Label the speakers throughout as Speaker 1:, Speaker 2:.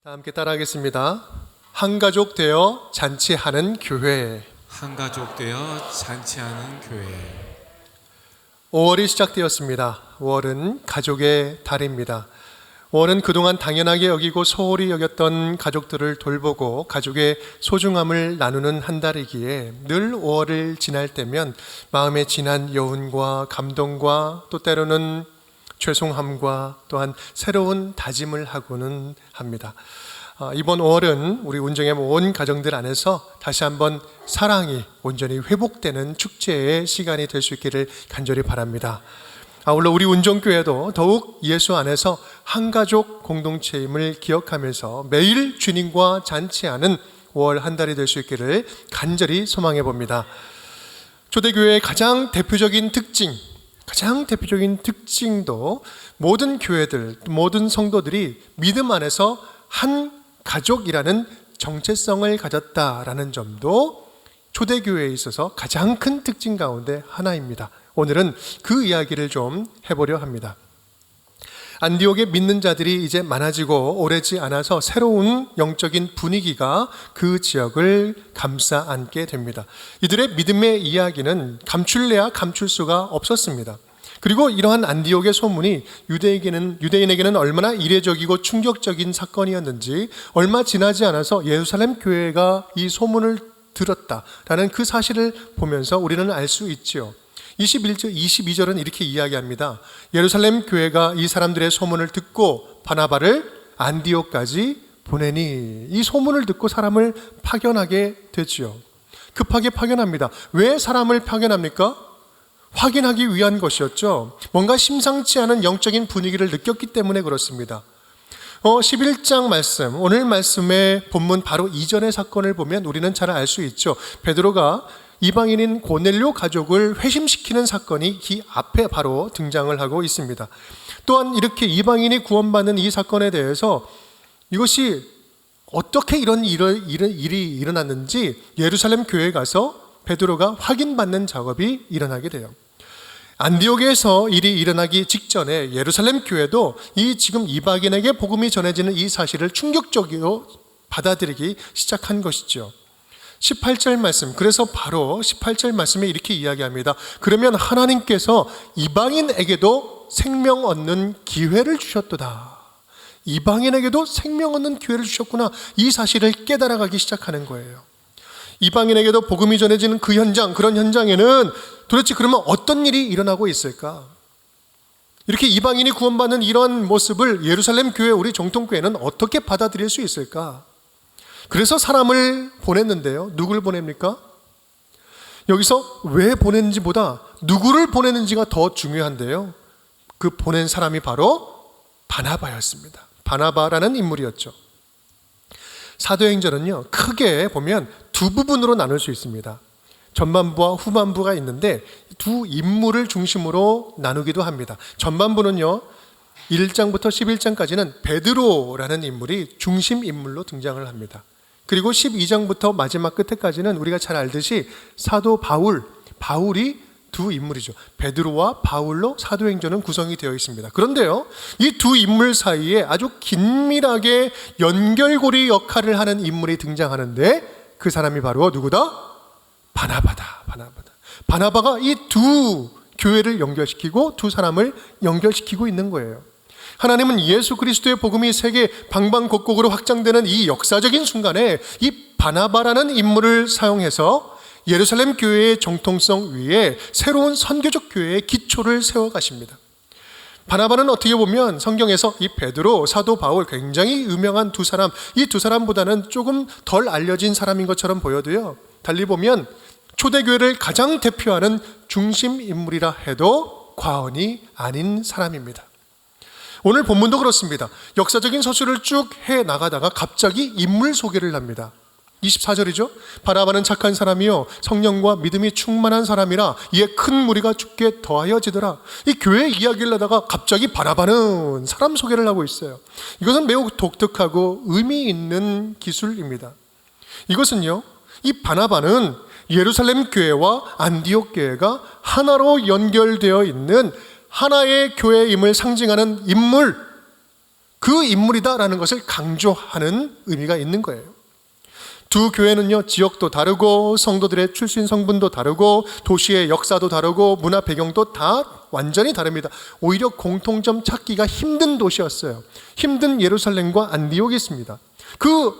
Speaker 1: 다 함께 따라하겠습니다. 한가족 되어 잔치하는 교회.
Speaker 2: 한가족 되어 잔치하는 교회.
Speaker 1: 5월이 시작되었습니다. 5월은 가족의 달입니다. 5월은 그동안 당연하게 여기고 소홀히 여겼던 가족들을 돌보고 가족의 소중함을 나누는 한 달이기에 늘 5월을 지날 때면 마음에 진한 여운과 감동과 또 때로는 죄송함과 또한 새로운 다짐을 하고는 합니다. 이번 5월은 우리 운정의 온 가정들 안에서 다시 한번 사랑이 온전히 회복되는 축제의 시간이 될 수 있기를 간절히 바랍니다. 아울러 우리 운정교회도 더욱 예수 안에서 한가족 공동체임을 기억하면서 매일 주님과 잔치하는 5월 한 달이 될 수 있기를 간절히 소망해 봅니다. 초대교회의 가장 대표적인 특징도 모든 교회들, 모든 성도들이 믿음 안에서 한 가족이라는 정체성을 가졌다라는 점도 초대교회에 있어서 가장 큰 특징 가운데 하나입니다. 오늘은 그 이야기를 좀 해보려 합니다. 안디옥에 믿는 자들이 이제 많아지고 오래지 않아서 새로운 영적인 분위기가 그 지역을 감싸 안게 됩니다. 이들의 믿음의 이야기는 감출래야 감출 수가 없었습니다. 그리고 이러한 안디옥의 소문이 유대인에게는 얼마나 이례적이고 충격적인 사건이었는지 얼마 지나지 않아서 예루살렘 교회가 이 소문을 들었다라는 그 사실을 보면서 우리는 알 수 있지요. 22절은 이렇게 이야기합니다. 예루살렘 교회가 이 사람들의 소문을 듣고 바나바를 안디옥까지 보내니, 이 소문을 듣고 사람을 파견하게 되지요. 급하게 파견합니다. 왜 사람을 파견합니까? 확인하기 위한 것이었죠. 뭔가 심상치 않은 영적인 분위기를 느꼈기 때문에 그렇습니다. 11장 말씀, 오늘 말씀의 본문 바로 이전의 사건을 보면 우리는 잘 알 수 있죠. 베드로가 이방인인 고넬료 가족을 회심시키는 사건이 이 앞에 바로 등장을 하고 있습니다. 또한 이렇게 이방인이 구원받는 이 사건에 대해서 이것이 어떻게 이런 일이 일어났는지 예루살렘 교회에 가서 베드로가 확인받는 작업이 일어나게 돼요. 안디옥에서 일이 일어나기 직전에 예루살렘 교회도 이 지금 이방인에게 복음이 전해지는 이 사실을 충격적으로 받아들이기 시작한 것이죠. 18절 말씀, 그래서 바로 18절 말씀에 이렇게 이야기합니다. 그러면 하나님께서 이방인에게도 생명 얻는 기회를 주셨도다. 이방인에게도 생명 얻는 기회를 주셨구나. 이 사실을 깨달아가기 시작하는 거예요. 이방인에게도 복음이 전해지는 그 현장, 그런 현장에는 도대체 그러면 어떤 일이 일어나고 있을까? 이렇게 이방인이 구원받는 이런 모습을 예루살렘 교회, 우리 정통교회는 어떻게 받아들일 수 있을까? 그래서 사람을 보냈는데요. 누구를 보냅니까? 여기서 왜 보냈는지보다 누구를 보냈는지가 더 중요한데요. 그 보낸 사람이 바로 바나바였습니다. 바나바라는 인물이었죠. 사도행전은요, 크게 보면 두 부분으로 나눌 수 있습니다. 전반부와 후반부가 있는데 두 인물을 중심으로 나누기도 합니다. 전반부는요, 1장부터 11장까지는 베드로라는 인물이 중심 인물로 등장을 합니다. 그리고 12장부터 마지막 끝에까지는 우리가 잘 알듯이 사도 바울이 두 인물이죠. 베드로와 바울로 사도행전은 구성이 되어 있습니다. 그런데요, 이 두 인물 사이에 아주 긴밀하게 연결고리 역할을 하는 인물이 등장하는데 그 사람이 바로 누구다? 바나바다. 바나바가 이 두 교회를 연결시키고 두 사람을 연결시키고 있는 거예요. 하나님은 예수 그리스도의 복음이 세계 방방곡곡으로 확장되는 이 역사적인 순간에 이 바나바라는 인물을 사용해서 예루살렘 교회의 정통성 위에 새로운 선교적 교회의 기초를 세워가십니다. 바나바는 어떻게 보면 성경에서 이 베드로, 사도 바울 굉장히 유명한 두 사람, 이 두 사람보다는 조금 덜 알려진 사람인 것처럼 보여도요, 달리 보면 초대교회를 가장 대표하는 중심 인물이라 해도 과언이 아닌 사람입니다. 오늘 본문도 그렇습니다. 역사적인 서술을 쭉 해나가다가 갑자기 인물 소개를 합니다. 24절이죠. 바나바는 착한 사람이요 성령과 믿음이 충만한 사람이라 이에 큰 무리가 죽게 더하여지더라. 이 교회 이야기를 하다가 갑자기 바나바는 사람 소개를 하고 있어요. 이것은 매우 독특하고 의미 있는 기술입니다. 이것은요, 이 바나바는 예루살렘 교회와 안디옥 교회가 하나로 연결되어 있는 하나의 교회임을 상징하는 인물, 그 인물이다라는 것을 강조하는 의미가 있는 거예요. 두 교회는요, 지역도 다르고 성도들의 출신 성분도 다르고 도시의 역사도 다르고 문화 배경도 다 완전히 다릅니다. 오히려 공통점 찾기가 힘든 도시였어요. 힘든 예루살렘과 안디옥이 있습니다. 그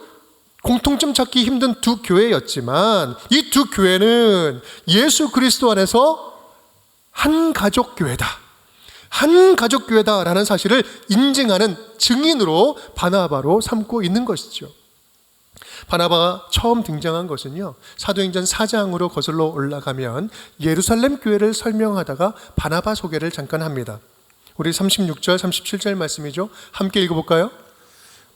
Speaker 1: 공통점 찾기 힘든 두 교회였지만 이 두 교회는 예수 그리스도 안에서 한 가족 교회다, 한 가족 교회다라는 사실을 인증하는 증인으로 바나바로 삼고 있는 것이죠. 바나바가 처음 등장한 것은요, 사도행전 4장으로 거슬러 올라가면 예루살렘 교회를 설명하다가 바나바 소개를 잠깐 합니다. 우리 36절 37절 말씀이죠. 함께 읽어볼까요?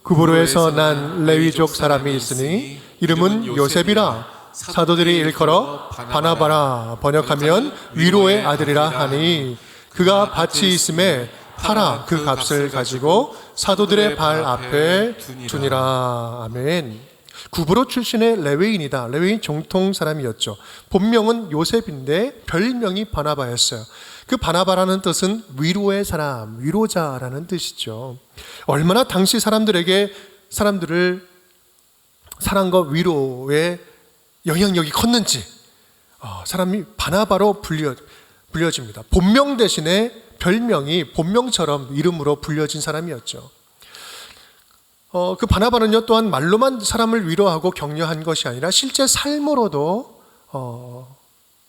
Speaker 1: 구브로에서 난 레위족 사람이 있으니 이름은 요셉이라 사도들이 일컬어 바나바라 번역하면 위로의 아들이라 하니 그가 밭이 있음에 팔아 그 값을 가지고 사도들의 발 앞에 두니라. 아멘. 구브로 출신의 레위인이다. 레위인 정통 사람이었죠. 본명은 요셉인데 별명이 바나바였어요. 그 바나바라는 뜻은 위로의 사람, 위로자라는 뜻이죠. 얼마나 당시 사람들에게 사람들을 사랑과 위로의 영향력이 컸는지 사람이 바나바로 불려집니다. 본명 대신에 별명이 본명처럼 이름으로 불려진 사람이었죠. 그 바나바는요, 또한 말로만 사람을 위로하고 격려한 것이 아니라 실제 삶으로도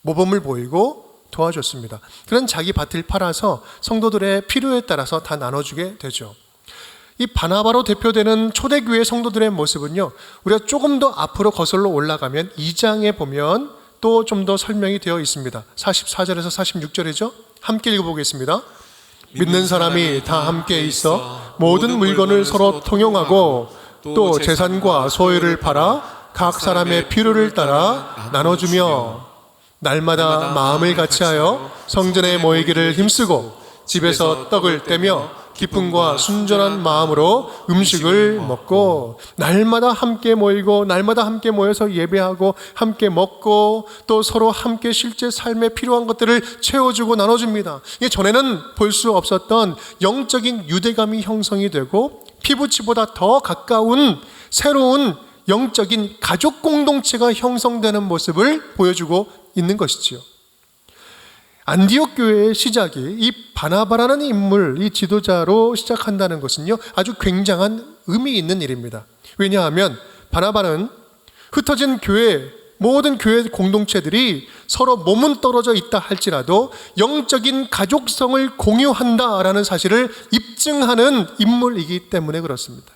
Speaker 1: 모범을 보이고 도와줬습니다. 그런 자기 밭을 팔아서 성도들의 필요에 따라서 다 나눠주게 되죠. 이 바나바로 대표되는 초대교회 성도들의 모습은요, 우리가 조금 더 앞으로 거슬러 올라가면 2장에 보면 또 좀 더 설명이 되어 있습니다. 44절에서 46절이죠. 함께 읽어보겠습니다. 믿는 사람이 다 함께 있어 모든 물건을 서로 통용하고 또 재산과 소유를 팔아 각 사람의 필요를 따라 나눠주며 날마다 마음을 같이하여 성전에 모이기를 힘쓰고 집에서 떡을 떼며 기쁨과 순전한 마음으로 음식을 먹고 날마다 함께 모이고 날마다 함께 모여서 예배하고 함께 먹고 또 서로 함께 실제 삶에 필요한 것들을 채워주고 나눠줍니다. 이게 전에는 볼 수 없었던 영적인 유대감이 형성이 되고 피부치보다 더 가까운 새로운 영적인 가족 공동체가 형성되는 모습을 보여주고 있는 것이지요. 안디옥 교회의 시작이 이 바나바라는 인물, 이 지도자로 시작한다는 것은요, 아주 굉장한 의미 있는 일입니다. 왜냐하면 바나바는 흩어진 교회, 모든 교회 공동체들이 서로 몸은 떨어져 있다 할지라도 영적인 가족성을 공유한다라는 사실을 입증하는 인물이기 때문에 그렇습니다.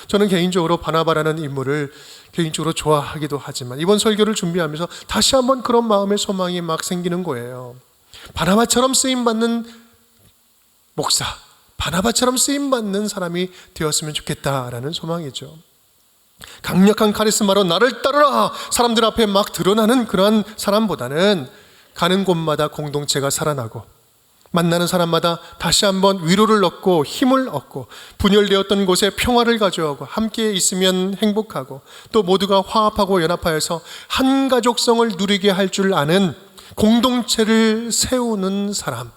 Speaker 1: 저는 개인적으로 바나바라는 인물을 개인적으로 좋아하기도 하지만 이번 설교를 준비하면서 다시 한번 그런 마음의 소망이 막 생기는 거예요. 바나바처럼 쓰임받는 목사, 바나바처럼 쓰임받는 사람이 되었으면 좋겠다라는 소망이죠. 강력한 카리스마로 나를 따르라 사람들 앞에 막 드러나는 그러한 사람보다는 가는 곳마다 공동체가 살아나고 만나는 사람마다 다시 한번 위로를 얻고 힘을 얻고 분열되었던 곳에 평화를 가져오고 함께 있으면 행복하고 또 모두가 화합하고 연합하여서 한 가족성을 누리게 할 줄 아는 공동체를 세우는 사람,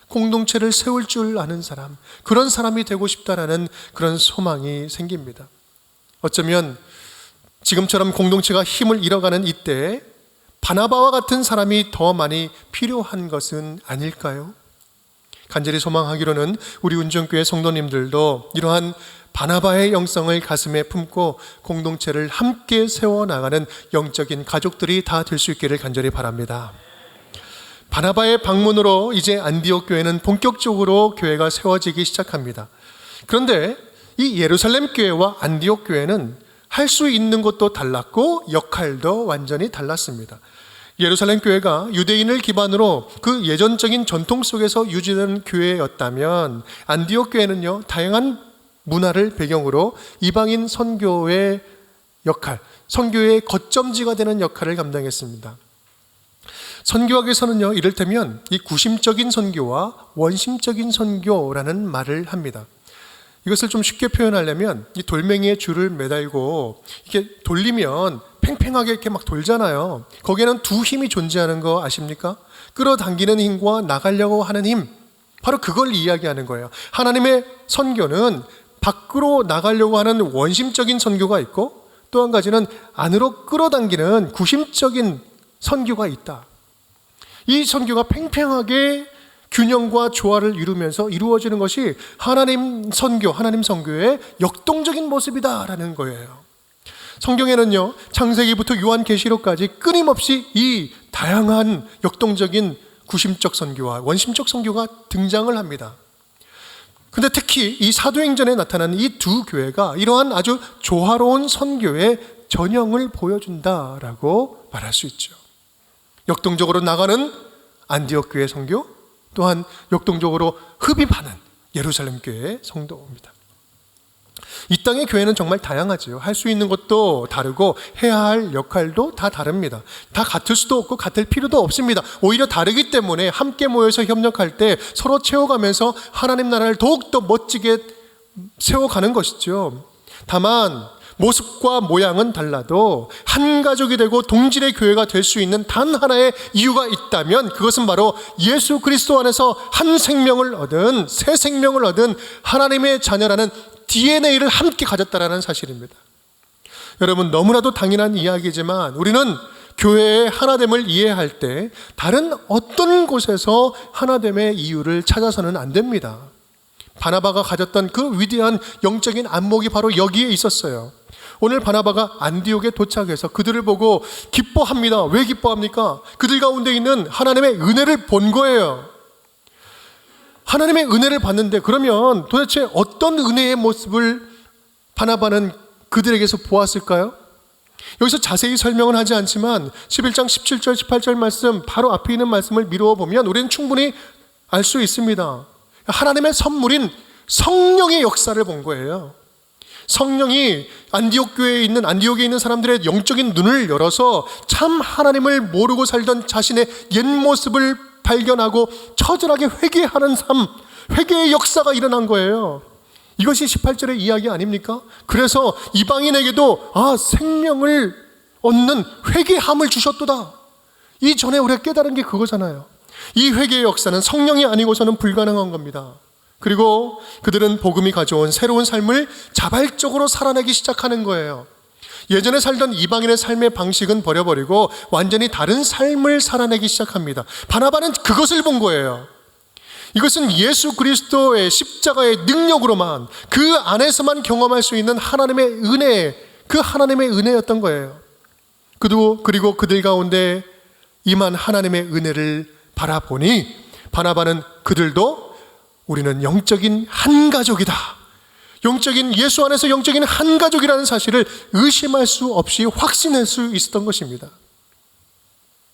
Speaker 1: 공동체를 세울 줄 아는 사람, 그런 사람이 되고 싶다라는 그런 소망이 생깁니다. 어쩌면 지금처럼 공동체가 힘을 잃어가는 이때 바나바와 같은 사람이 더 많이 필요한 것은 아닐까요? 간절히 소망하기로는 우리 운정교회 성도님들도 이러한 바나바의 영성을 가슴에 품고 공동체를 함께 세워나가는 영적인 가족들이 다 될 수 있기를 간절히 바랍니다. 바나바의 방문으로 이제 안디옥 교회는 본격적으로 교회가 세워지기 시작합니다. 그런데 이 예루살렘 교회와 안디옥 교회는 할 수 있는 것도 달랐고 역할도 완전히 달랐습니다. 예루살렘 교회가 유대인을 기반으로 그 예전적인 전통 속에서 유지되는 교회였다면 안디옥 교회는요, 다양한 문화를 배경으로 이방인 선교의 역할, 선교의 거점지가 되는 역할을 감당했습니다. 선교학에서는요, 이를테면 이 구심적인 선교와 원심적인 선교라는 말을 합니다. 이것을 좀 쉽게 표현하려면 이 돌멩이에 줄을 매달고 이렇게 돌리면 팽팽하게 이렇게 막 돌잖아요. 거기에는 두 힘이 존재하는 거 아십니까? 끌어당기는 힘과 나가려고 하는 힘, 바로 그걸 이야기하는 거예요. 하나님의 선교는 밖으로 나가려고 하는 원심적인 선교가 있고, 또 한 가지는 안으로 끌어당기는 구심적인 선교가 있다. 이 선교가 팽팽하게 균형과 조화를 이루면서 이루어지는 것이 하나님 선교의 역동적인 모습이다라는 거예요. 성경에는요, 창세기부터 요한계시록까지 끊임없이 이 다양한 역동적인 구심적 선교와 원심적 선교가 등장을 합니다. 근데 특히 이 사도행전에 나타나는 이 두 교회가 이러한 아주 조화로운 선교의 전형을 보여준다라고 말할 수 있죠. 역동적으로 나가는 안디옥 교회 선교, 또한 역동적으로 흡입하는 예루살렘 교회의 성도입니다. 이 땅의 교회는 정말 다양하지요. 할 수 있는 것도 다르고 해야 할 역할도 다 다릅니다. 다 같을 수도 없고 같을 필요도 없습니다. 오히려 다르기 때문에 함께 모여서 협력할 때 서로 채워가면서 하나님 나라를 더욱더 멋지게 세워가는 것이죠. 다만 모습과 모양은 달라도 한 가족이 되고 동질의 교회가 될 수 있는 단 하나의 이유가 있다면 그것은 바로 예수 그리스도 안에서 한 생명을 얻은, 새 생명을 얻은 하나님의 자녀라는 DNA를 함께 가졌다라는 사실입니다. 여러분, 너무나도 당연한 이야기지만 우리는 교회의 하나됨을 이해할 때 다른 어떤 곳에서 하나됨의 이유를 찾아서는 안 됩니다. 바나바가 가졌던 그 위대한 영적인 안목이 바로 여기에 있었어요. 오늘 바나바가 안디옥에 도착해서 그들을 보고 기뻐합니다. 왜 기뻐합니까? 그들 가운데 있는 하나님의 은혜를 본 거예요. 하나님의 은혜를 봤는데 그러면 도대체 어떤 은혜의 모습을 바나바는 그들에게서 보았을까요? 여기서 자세히 설명은 하지 않지만 11장 17절 18절 말씀 바로 앞에 있는 말씀을 미루어 보면 우리는 충분히 알 수 있습니다. 하나님의 선물인 성령의 역사를 본 거예요. 성령이 안디옥에 있는 사람들의 영적인 눈을 열어서 참 하나님을 모르고 살던 자신의 옛 모습을 발견하고 처절하게 회개하는 삶, 회개의 역사가 일어난 거예요. 이것이 18절의 이야기 아닙니까? 그래서 이방인에게도 생명을 얻는 회개함을 주셨도다. 이전에 우리가 깨달은 게 그거잖아요. 이 회개의 역사는 성령이 아니고서는 불가능한 겁니다. 그리고 그들은 복음이 가져온 새로운 삶을 자발적으로 살아내기 시작하는 거예요. 예전에 살던 이방인의 삶의 방식은 버려버리고 완전히 다른 삶을 살아내기 시작합니다. 바나바는 그것을 본 거예요. 이것은 예수 그리스도의 십자가의 능력으로만, 그 안에서만 경험할 수 있는 하나님의 은혜, 그 하나님의 은혜였던 거예요. 그리고 그들 가운데 임한 하나님의 은혜를 바라보니 바나바는 그들도 우리는 영적인 한 가족이다, 영적인 예수 안에서 영적인 한 가족이라는 사실을 의심할 수 없이 확신할 수 있었던 것입니다.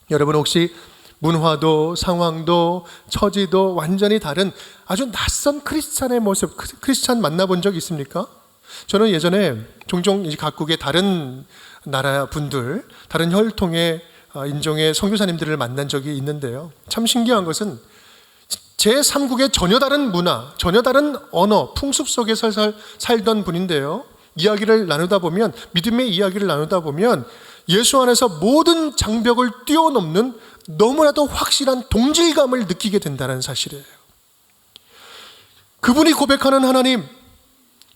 Speaker 1: 여러분, 혹시 문화도 상황도 처지도 완전히 다른 아주 낯선 크리스찬의 모습, 크리스찬 만나본 적 있습니까? 저는 예전에 종종 각국의 다른 나라 분들, 다른 혈통의 인종의 선교사님들을 만난 적이 있는데요, 참 신기한 것은 제3국의 전혀 다른 문화, 전혀 다른 언어, 풍습 속에서 살던 분인데요, 이야기를 나누다 보면, 믿음의 이야기를 나누다 보면 예수 안에서 모든 장벽을 뛰어넘는 너무나도 확실한 동질감을 느끼게 된다는 사실이에요. 그분이 고백하는 하나님,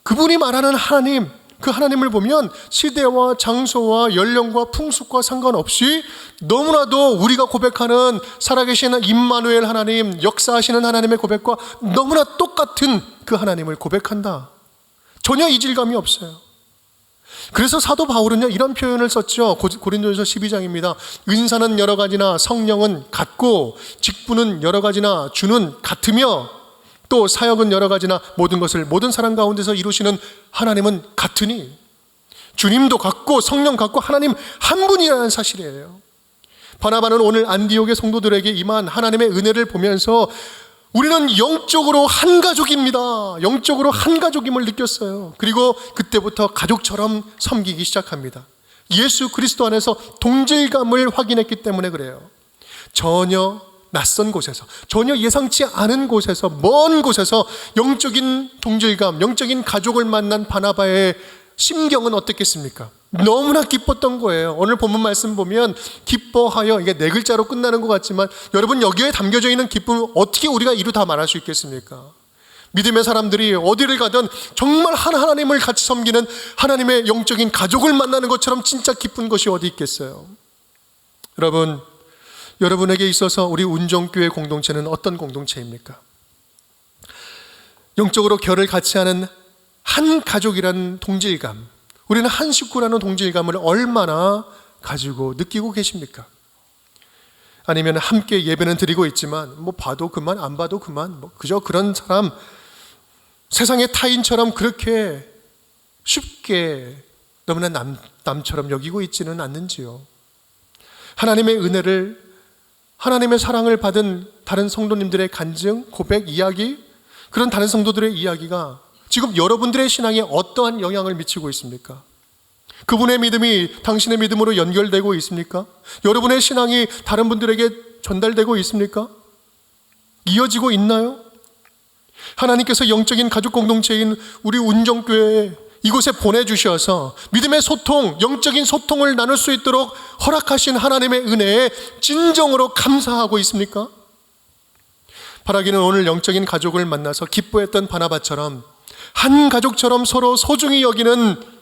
Speaker 1: 그분이 말하는 하나님, 그 하나님을 보면 시대와 장소와 연령과 풍습과 상관없이 너무나도 우리가 고백하는 살아계신 임마누엘 하나님, 역사하시는 하나님의 고백과 너무나 똑같은 그 하나님을 고백한다. 전혀 이질감이 없어요. 그래서 사도 바울은요, 이런 표현을 썼죠. 고린도전서 12장입니다. 은사는 여러 가지나 성령은 같고 직분은 여러 가지나 주는 같으며 또 사역은 여러 가지나 모든 것을 모든 사람 가운데서 이루시는 하나님은 같으니, 주님도 같고 성령 같고 하나님 한 분이라는 사실이에요. 바나바는 오늘 안디옥의 성도들에게 임한 하나님의 은혜를 보면서 우리는 영적으로 한 가족입니다, 영적으로 한 가족임을 느꼈어요. 그리고 그때부터 가족처럼 섬기기 시작합니다. 예수 그리스도 안에서 동질감을 확인했기 때문에 그래요. 전혀 낯선 곳에서, 전혀 예상치 않은 곳에서, 먼 곳에서 영적인 동질감, 영적인 가족을 만난 바나바의 심경은 어땠겠습니까? 너무나 기뻤던 거예요. 오늘 본문 말씀 보면 기뻐하여, 이게 네 글자로 끝나는 것 같지만 여러분, 여기에 담겨져 있는 기쁨을 어떻게 우리가 이루 다 말할 수 있겠습니까? 믿음의 사람들이 어디를 가든 정말 한 하나님을 같이 섬기는 하나님의 영적인 가족을 만나는 것처럼 진짜 기쁜 것이 어디 있겠어요? 여러분, 여러분에게 있어서 우리 운정교회 공동체는 어떤 공동체입니까? 영적으로 결을 같이 하는 한 가족이라는 동질감, 우리는 한 식구라는 동질감을 얼마나 가지고 느끼고 계십니까? 아니면 함께 예배는 드리고 있지만 뭐 봐도 그만 안 봐도 그만, 뭐 그저 그런 사람, 세상의 타인처럼 그렇게 쉽게 너무나 남처럼 여기고 있지는 않는지요? 하나님의 은혜를, 하나님의 사랑을 받은 다른 성도님들의 간증, 고백, 이야기, 그런 다른 성도들의 이야기가 지금 여러분들의 신앙에 어떠한 영향을 미치고 있습니까? 그분의 믿음이 당신의 믿음으로 연결되고 있습니까? 여러분의 신앙이 다른 분들에게 전달되고 있습니까? 이어지고 있나요? 하나님께서 영적인 가족 공동체인 우리 운정교회에 이곳에 보내주셔서 믿음의 소통, 영적인 소통을 나눌 수 있도록 허락하신 하나님의 은혜에 진정으로 감사하고 있습니까? 바라기는 오늘 영적인 가족을 만나서 기뻐했던 바나바처럼 한 가족처럼 서로 소중히 여기는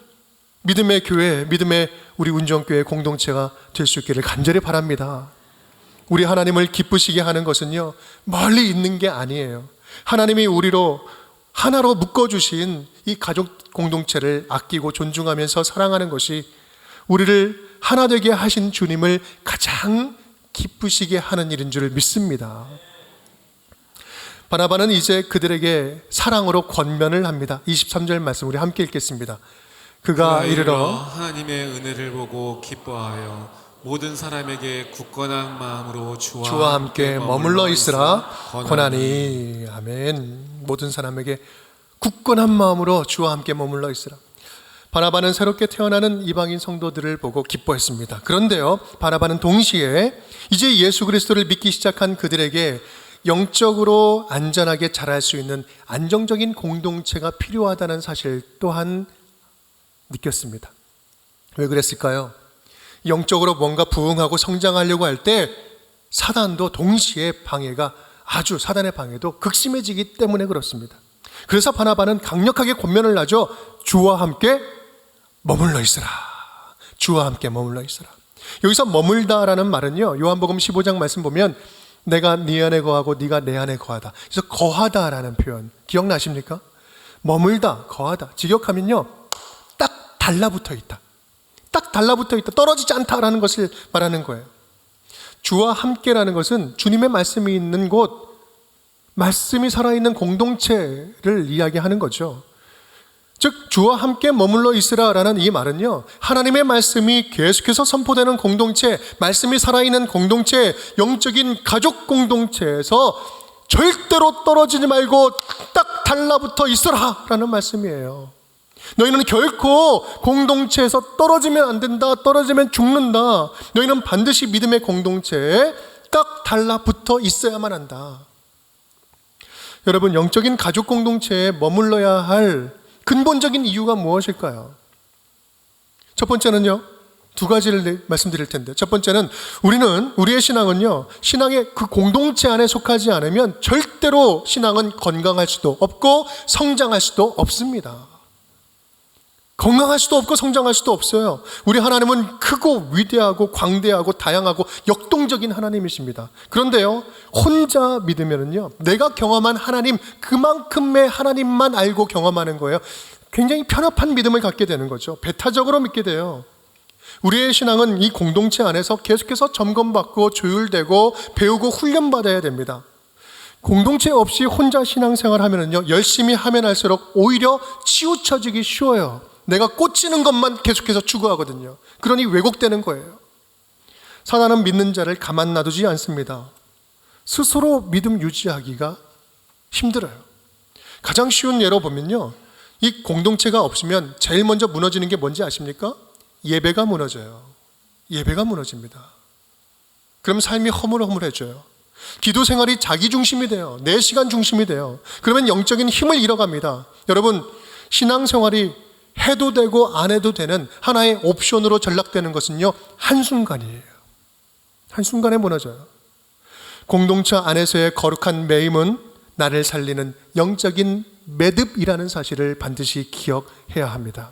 Speaker 1: 믿음의 교회, 믿음의 우리 운정교회 공동체가 될 수 있기를 간절히 바랍니다. 우리 하나님을 기쁘시게 하는 것은요, 멀리 있는 게 아니에요. 하나님이 우리로 하나로 묶어주신 이 가족 공동체를 아끼고 존중하면서 사랑하는 것이 우리를 하나 되게 하신 주님을 가장 기쁘시게 하는 일인 줄 믿습니다. 바나바는 이제 그들에게 사랑으로 권면을 합니다. 23절 말씀 우리 함께 읽겠습니다. 그가 이르러
Speaker 2: 하나님의 은혜를 보고 기뻐하여 모든 사람에게 굳건한 마음으로
Speaker 1: 주와 함께 머물러 있으라 권하니. 아멘. 모든 사람에게 굳건한 마음으로 주와 함께 머물러 있으라. 바나바는 새롭게 태어나는 이방인 성도들을 보고 기뻐했습니다. 그런데요, 바나바는 동시에 이제 예수 그리스도를 믿기 시작한 그들에게 영적으로 안전하게 자랄 수 있는 안정적인 공동체가 필요하다는 사실 또한 느꼈습니다. 왜 그랬을까요? 영적으로 뭔가 부흥하고 성장하려고 할 때 사단도 동시에 방해가 아주 사단의 방해도 극심해지기 때문에 그렇습니다. 그래서 바나바는 강력하게 권면을 하죠. 주와 함께 머물러 있으라. 주와 함께 머물러 있으라. 여기서 머물다라는 말은요, 요한복음 15장 말씀 보면 내가 네 안에 거하고 네가 내 안에 거하다. 그래서 거하다라는 표현 기억나십니까? 머물다, 거하다. 직역하면요, 딱 달라붙어 있다. 딱 달라붙어 있다. 떨어지지 않다라는 것을 말하는 거예요. 주와 함께라는 것은 주님의 말씀이 있는 곳, 말씀이 살아있는 공동체를 이야기하는 거죠. 즉 주와 함께 머물러 있으라라는 이 말은요, 하나님의 말씀이 계속해서 선포되는 공동체, 말씀이 살아있는 공동체, 영적인 가족 공동체에서 절대로 떨어지지 말고 딱 달라붙어 있으라라는 말씀이에요. 너희는 결코 공동체에서 떨어지면 안 된다, 떨어지면 죽는다. 너희는 반드시 믿음의 공동체에 딱 달라붙어 있어야만 한다. 여러분, 영적인 가족 공동체에 머물러야 할 근본적인 이유가 무엇일까요? 첫 번째는요, 두 가지를 말씀드릴 텐데, 첫 번째는 우리의 신앙은요, 신앙의 그 공동체 안에 속하지 않으면 절대로 신앙은 건강할 수도 없고 성장할 수도 없습니다. 건강할 수도 없고 성장할 수도 없어요. 우리 하나님은 크고 위대하고 광대하고 다양하고 역동적인 하나님이십니다. 그런데요, 혼자 믿으면은요, 내가 경험한 하나님, 그만큼의 하나님만 알고 경험하는 거예요. 굉장히 편협한 믿음을 갖게 되는 거죠. 배타적으로 믿게 돼요. 우리의 신앙은 이 공동체 안에서 계속해서 점검받고 조율되고 배우고 훈련받아야 됩니다. 공동체 없이 혼자 신앙생활 하면은요, 열심히 하면 할수록 오히려 치우쳐지기 쉬워요. 내가 꽂히는 것만 계속해서 추구하거든요. 그러니 왜곡되는 거예요. 사단은 믿는 자를 가만 놔두지 않습니다. 스스로 믿음 유지하기가 힘들어요. 가장 쉬운 예로 보면요, 이 공동체가 없으면 제일 먼저 무너지는 게 뭔지 아십니까? 예배가 무너져요. 예배가 무너집니다. 그럼 삶이 허물허물해져요. 기도 생활이 자기 중심이 돼요. 내 시간 중심이 돼요. 그러면 영적인 힘을 잃어갑니다. 여러분, 신앙생활이 해도 되고 안 해도 되는 하나의 옵션으로 전락되는 것은요, 한순간이에요. 한순간에 무너져요. 공동체 안에서의 거룩한 매임은 나를 살리는 영적인 매듭이라는 사실을 반드시 기억해야 합니다.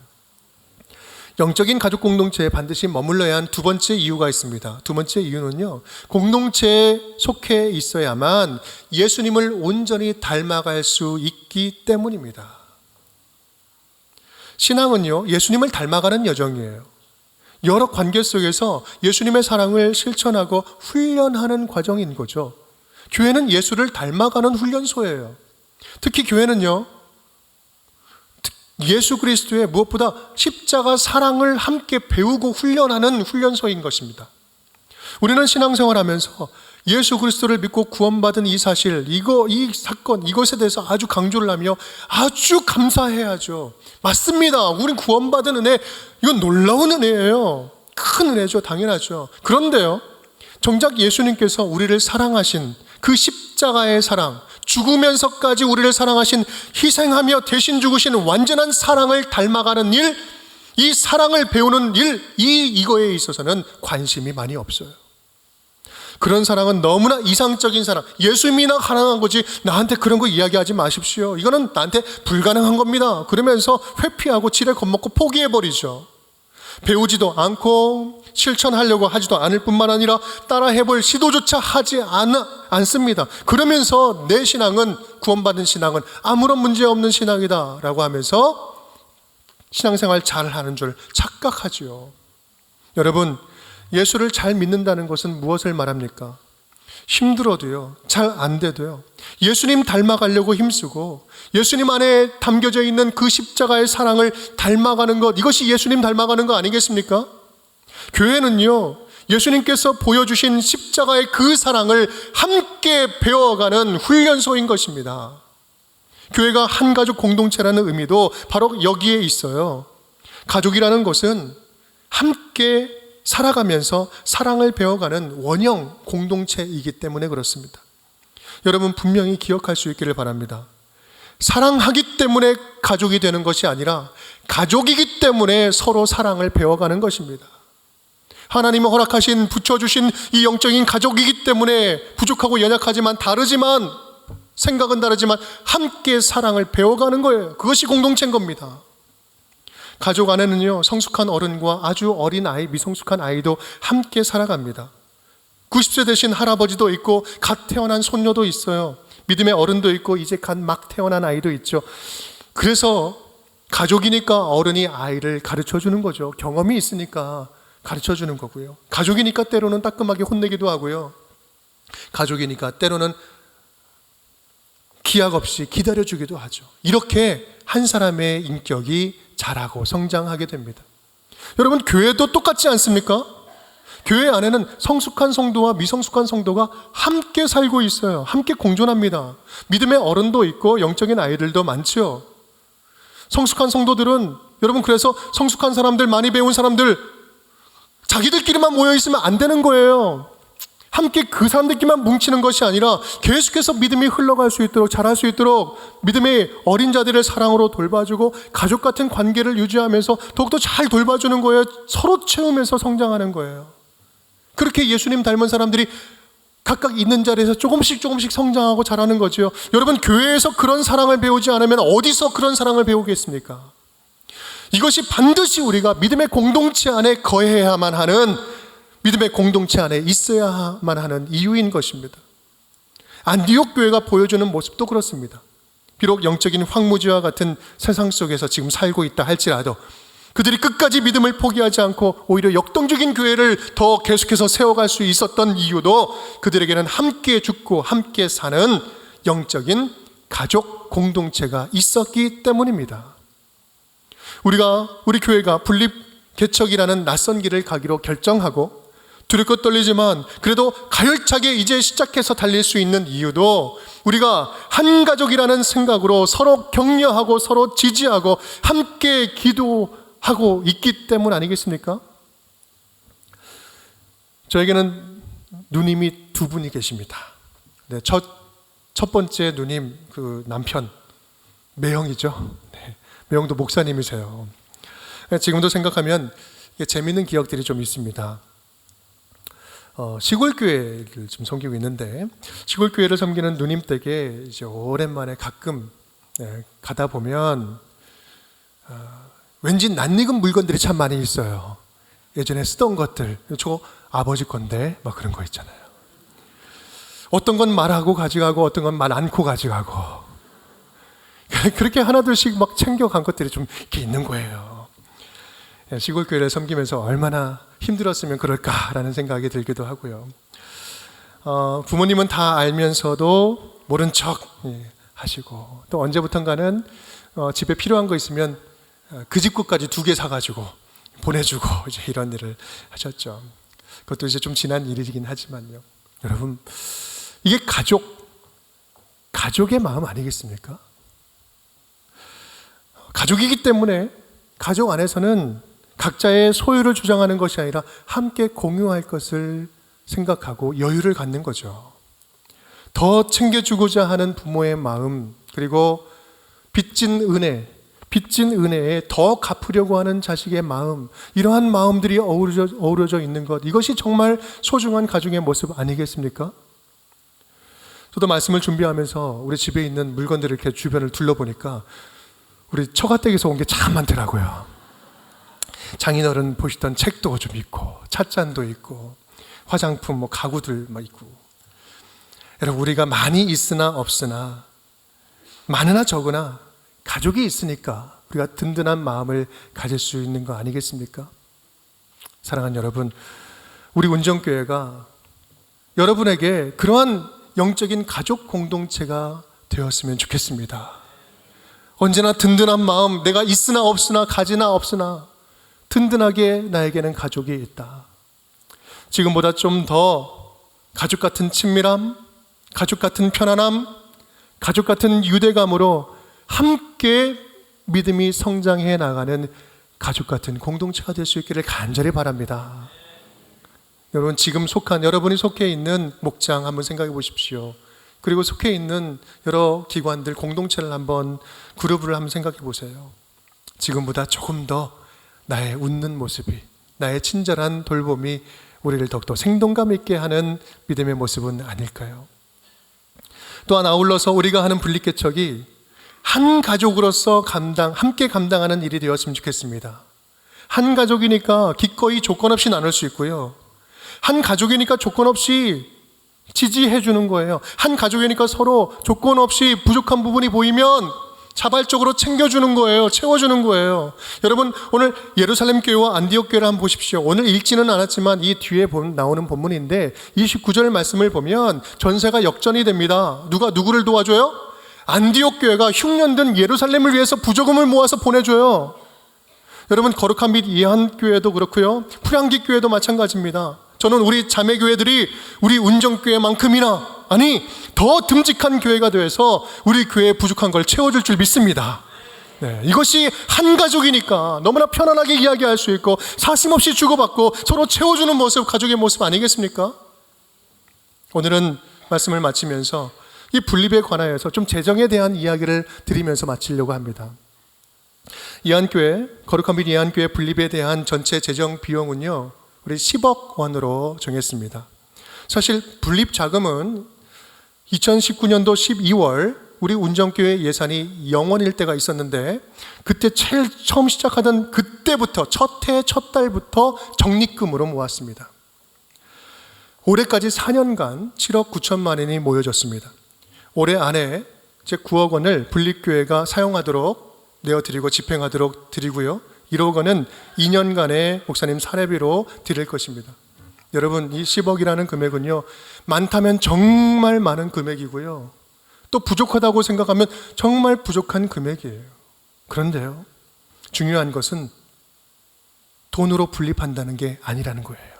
Speaker 1: 영적인 가족 공동체에 반드시 머물러야 한 두 번째 이유가 있습니다. 두 번째 이유는요, 공동체에 속해 있어야만 예수님을 온전히 닮아갈 수 있기 때문입니다. 신앙은요, 예수님을 닮아가는 여정이에요. 여러 관계 속에서 예수님의 사랑을 실천하고 훈련하는 과정인 거죠. 교회는 예수를 닮아가는 훈련소예요. 특히 교회는요, 예수 그리스도의 무엇보다 십자가 사랑을 함께 배우고 훈련하는 훈련소인 것입니다. 우리는 신앙생활하면서 예수 그리스도를 믿고 구원받은 이 사실, 이 사건, 이것에 대해서 아주 강조를 하며 아주 감사해야죠. 맞습니다. 우린 구원받은 은혜, 이건 놀라운 은혜예요. 큰 은혜죠. 당연하죠. 그런데요, 정작 예수님께서 우리를 사랑하신 그 십자가의 사랑, 죽으면서까지 우리를 사랑하신, 희생하며 대신 죽으신 완전한 사랑을 닮아가는 일, 이 사랑을 배우는 일, 이거에 있어서는 관심이 많이 없어요. 그런 사랑은 너무나 이상적인 사랑, 예수님이나 가능한 거지 나한테 그런 거 이야기하지 마십시오. 이거는 나한테 불가능한 겁니다. 그러면서 회피하고 지레 겁먹고 포기해버리죠. 배우지도 않고 실천하려고 하지도 않을 뿐만 아니라 따라해볼 시도조차 하지 않습니다. 그러면서 내 신앙은, 구원받은 신앙은 아무런 문제 없는 신앙이다 라고 하면서 신앙생활 잘하는 줄 착각하지요. 여러분, 예수를 잘 믿는다는 것은 무엇을 말합니까? 힘들어도요, 잘 안 돼도요, 예수님 닮아가려고 힘쓰고 예수님 안에 담겨져 있는 그 십자가의 사랑을 닮아가는 것, 이것이 예수님 닮아가는 거 아니겠습니까? 교회는요, 예수님께서 보여주신 십자가의 그 사랑을 함께 배워가는 훈련소인 것입니다. 교회가 한 가족 공동체라는 의미도 바로 여기에 있어요. 가족이라는 것은 함께 살아가면서 사랑을 배워가는 원형 공동체이기 때문에 그렇습니다. 여러분 분명히 기억할 수 있기를 바랍니다. 사랑하기 때문에 가족이 되는 것이 아니라 가족이기 때문에 서로 사랑을 배워가는 것입니다. 하나님이 허락하신, 붙여주신 이 영적인 가족이기 때문에 부족하고 연약하지만 다르지만, 생각은 다르지만 함께 사랑을 배워가는 거예요. 그것이 공동체인 겁니다. 가족 안에는요, 성숙한 어른과 아주 어린 아이, 미성숙한 아이도 함께 살아갑니다. 90세 되신 할아버지도 있고 갓 태어난 손녀도 있어요. 믿음의 어른도 있고 이제 갓 막 태어난 아이도 있죠. 그래서 가족이니까 어른이 아이를 가르쳐 주는 거죠. 경험이 있으니까 가르쳐 주는 거고요. 가족이니까 때로는 따끔하게 혼내기도 하고요. 가족이니까 때로는 기약 없이 기다려 주기도 하죠. 이렇게 한 사람의 인격이 자라고 성장하게 됩니다. 여러분, 교회도 똑같지 않습니까? 교회 안에는 성숙한 성도와 미성숙한 성도가 함께 살고 있어요. 함께 공존합니다. 믿음의 어른도 있고 영적인 아이들도 많죠. 성숙한 성도들은, 여러분, 그래서 성숙한 사람들, 많이 배운 사람들, 자기들끼리만 모여있으면 안 되는 거예요. 함께 그 사람들끼리만 뭉치는 것이 아니라 계속해서 믿음이 흘러갈 수 있도록, 자랄 수 있도록 믿음의 어린 자들을 사랑으로 돌봐주고 가족 같은 관계를 유지하면서 더욱더 잘 돌봐주는 거예요. 서로 채우면서 성장하는 거예요. 그렇게 예수님 닮은 사람들이 각각 있는 자리에서 조금씩 성장하고 자라는 거죠. 여러분, 교회에서 그런 사랑을 배우지 않으면 어디서 그런 사랑을 배우겠습니까? 이것이 반드시 우리가 믿음의 공동체 안에 거해야만 하는, 믿음의 공동체 안에 있어야만 하는 이유인 것입니다. 안디옥 교회가 보여주는 모습도 그렇습니다. 비록 영적인 황무지와 같은 세상 속에서 지금 살고 있다 할지라도 그들이 끝까지 믿음을 포기하지 않고 오히려 역동적인 교회를 더 계속해서 세워갈 수 있었던 이유도 그들에게는 함께 죽고 함께 사는 영적인 가족 공동체가 있었기 때문입니다. 우리 교회가 분립 개척이라는 낯선 길을 가기로 결정하고 두렵고 떨리지만 그래도 가열차게 이제 시작해서 달릴 수 있는 이유도 우리가 한 가족이라는 생각으로 서로 격려하고 서로 지지하고 함께 기도하고 있기 때문 아니겠습니까? 저에게는 누님이 두 분이 계십니다. 네, 첫 번째 누님, 그 남편 매형이죠. 네, 매형도 목사님이세요. 지금도 생각하면 재미있는 기억들이 좀 있습니다. 시골 교회를 좀 섬기고 있는데, 시골 교회를 섬기는 누님 댁에 이제 오랜만에 가끔 가다 보면 왠지 낯익은 물건들이 참 많이 있어요. 예전에 쓰던 것들, 저거 아버지 건데 막 그런 거 있잖아요. 어떤 건 말하고 가져가고 어떤 건 말 않고 가져가고 그렇게 하나둘씩 막 챙겨간 것들이 좀 이렇게 있는 거예요. 시골 교회를 섬기면서 얼마나 힘들었으면 그럴까라는 생각이 들기도 하고요. 부모님은 다 알면서도 모른 척 하시고, 또 언제부턴가는 집에 필요한 거 있으면 그 집 것까지 2개 사가지고 보내주고 이제 이런 일을 하셨죠. 그것도 이제 좀 지난 일이긴 하지만요. 여러분, 이게 가족의 마음 아니겠습니까? 가족이기 때문에 가족 안에서는 각자의 소유를 주장하는 것이 아니라 함께 공유할 것을 생각하고 여유를 갖는 거죠. 더 챙겨주고자 하는 부모의 마음, 그리고 빚진 은혜에 더 갚으려고 하는 자식의 마음, 이러한 마음들이 어우러져 있는 것, 이것이 정말 소중한 가족의 모습 아니겠습니까? 저도 말씀을 준비하면서 우리 집에 있는 물건들을 이렇게 주변을 둘러보니까 우리 처가댁에서 온 게 참 많더라고요. 장인어른 보시던 책도 좀 있고, 찻잔도 있고, 화장품, 가구들 막 있고. 여러분, 우리가 많이 있으나 없으나, 많으나 적으나 가족이 있으니까 우리가 든든한 마음을 가질 수 있는 거 아니겠습니까? 사랑하는 여러분, 우리 운정교회가 여러분에게 그러한 영적인 가족 공동체가 되었으면 좋겠습니다. 언제나 든든한 마음, 내가 있으나 없으나 가지나 없으나 든든하게 나에게는 가족이 있다. 지금보다 좀 더 가족 같은 친밀함, 가족 같은 편안함, 가족 같은 유대감으로 함께 믿음이 성장해 나가는 가족 같은 공동체가 될 수 있기를 간절히 바랍니다. 여러분, 지금 여러분이 속해 있는 목장 한번 생각해 보십시오. 그리고 속해 있는 여러 기관들, 공동체를 한번, 그룹을 한번 생각해 보세요. 지금보다 조금 더 나의 웃는 모습이, 나의 친절한 돌봄이 우리를 더욱더 생동감 있게 하는 믿음의 모습은 아닐까요? 또한 아울러서 우리가 하는 분립개척이 한 가족으로서 함께 감당하는 일이 되었으면 좋겠습니다. 한 가족이니까 기꺼이 조건 없이 나눌 수 있고요. 한 가족이니까 조건 없이 지지해 주는 거예요. 한 가족이니까 서로 조건 없이 부족한 부분이 보이면 자발적으로 챙겨주는 거예요. 채워주는 거예요. 여러분, 오늘 예루살렘 교회와 안디옥 교회를 한번 보십시오. 오늘 읽지는 않았지만 이 뒤에 나오는 본문인데 29절 말씀을 보면 전세가 역전이 됩니다. 누가 누구를 도와줘요? 안디옥 교회가 흉년된 예루살렘을 위해서 부조금을 모아서 보내줘요. 여러분, 거룩한 빛 예한교회도 그렇고요, 풀향기 교회도 마찬가지입니다. 저는 우리 자매교회들이 우리 운정교회만큼이나, 아니 더 듬직한 교회가 되어서 우리 교회에 부족한 걸 채워줄 줄 믿습니다. 이것이 한 가족이니까 너무나 편안하게 이야기할 수 있고 사심없이 주고받고 서로 채워주는 모습, 가족의 모습 아니겠습니까? 오늘은 말씀을 마치면서 이 분립에 관하여서 좀 재정에 대한 이야기를 드리면서 마치려고 합니다. 예한교회, 거룩한 빛 예한교회 분립에 대한 전체 재정 비용은요, 우리 10억 원으로 정했습니다. 사실 분립 자금은 2019년도 12월 우리 운정교회 예산이 0원일 때가 있었는데, 그때 제일 처음 시작하던 그때부터 첫 달부터 적립금으로 모았습니다. 올해까지 4년간 7억 9천만 원이 모여졌습니다. 올해 안에 제 9억 원을 분립교회가 사용하도록 내어드리고 집행하도록 드리고요, 1억 원은 2년간의 목사님 사례비로 드릴 것입니다. 여러분, 이 10억이라는 금액은요, 많다면 정말 많은 금액이고요, 또 부족하다고 생각하면 정말 부족한 금액이에요. 그런데요, 중요한 것은 돈으로 분립한다는 게 아니라는 거예요.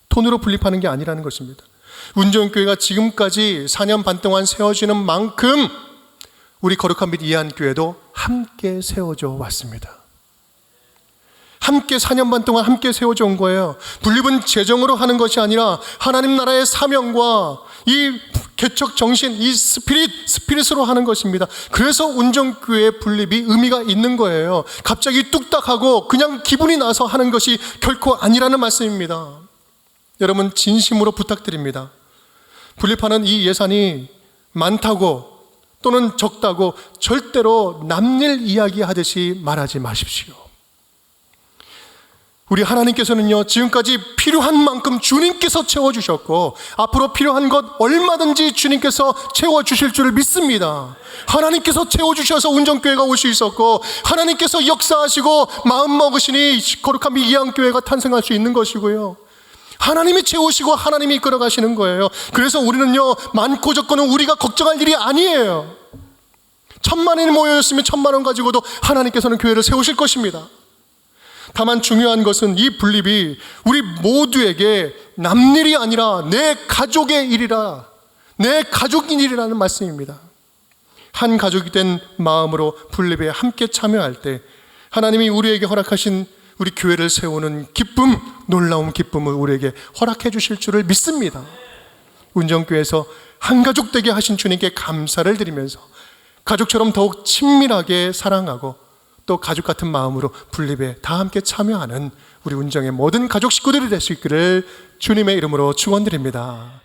Speaker 1: 돈으로 분립하는 게 아니라는 것입니다. 운정교회가 지금까지 4년 반 동안 세워지는 만큼 우리 거룩한 빛 예한교회도 함께 세워져 왔습니다. 함께 4년 반 동안 함께 세워져 온 거예요. 분립은 재정으로 하는 것이 아니라 하나님 나라의 사명과 이 개척 정신, 이 스피릿으로 하는 것입니다. 그래서 운정교회 분립이 의미가 있는 거예요. 갑자기 뚝딱하고 그냥 기분이 나서 하는 것이 결코 아니라는 말씀입니다. 여러분 진심으로 부탁드립니다. 분립하는 이 예산이 많다고 또는 적다고 절대로 남일 이야기하듯이 말하지 마십시오. 우리 하나님께서는요, 지금까지 필요한 만큼 주님께서 채워주셨고 앞으로 필요한 것 얼마든지 주님께서 채워주실 줄을 믿습니다. 하나님께서 채워주셔서 운정교회가 올 수 있었고, 하나님께서 역사하시고 마음 먹으시니 거룩한 미기양교회가 탄생할 수 있는 것이고요, 하나님이 채우시고 하나님이 이끌어 가시는 거예요. 그래서 우리는요, 많고 적고는 우리가 걱정할 일이 아니에요. 1,000만원이 모여있으면 1,000만원 가지고도 하나님께서는 교회를 세우실 것입니다. 다만 중요한 것은 이 분립이 우리 모두에게 남일이 아니라 내 가족의 일이라, 내 가족인 일이라는 말씀입니다. 한 가족이 된 마음으로 분립에 함께 참여할 때 하나님이 우리에게 허락하신 우리 교회를 세우는 기쁨, 놀라운 기쁨을 우리에게 허락해 주실 줄을 믿습니다. 운정교회에서 한 가족 되게 하신 주님께 감사를 드리면서 가족처럼 더욱 친밀하게 사랑하고 또 가족 같은 마음으로 분립에 다 함께 참여하는 우리 운정의 모든 가족 식구들이 될 수 있기를 주님의 이름으로 축원드립니다.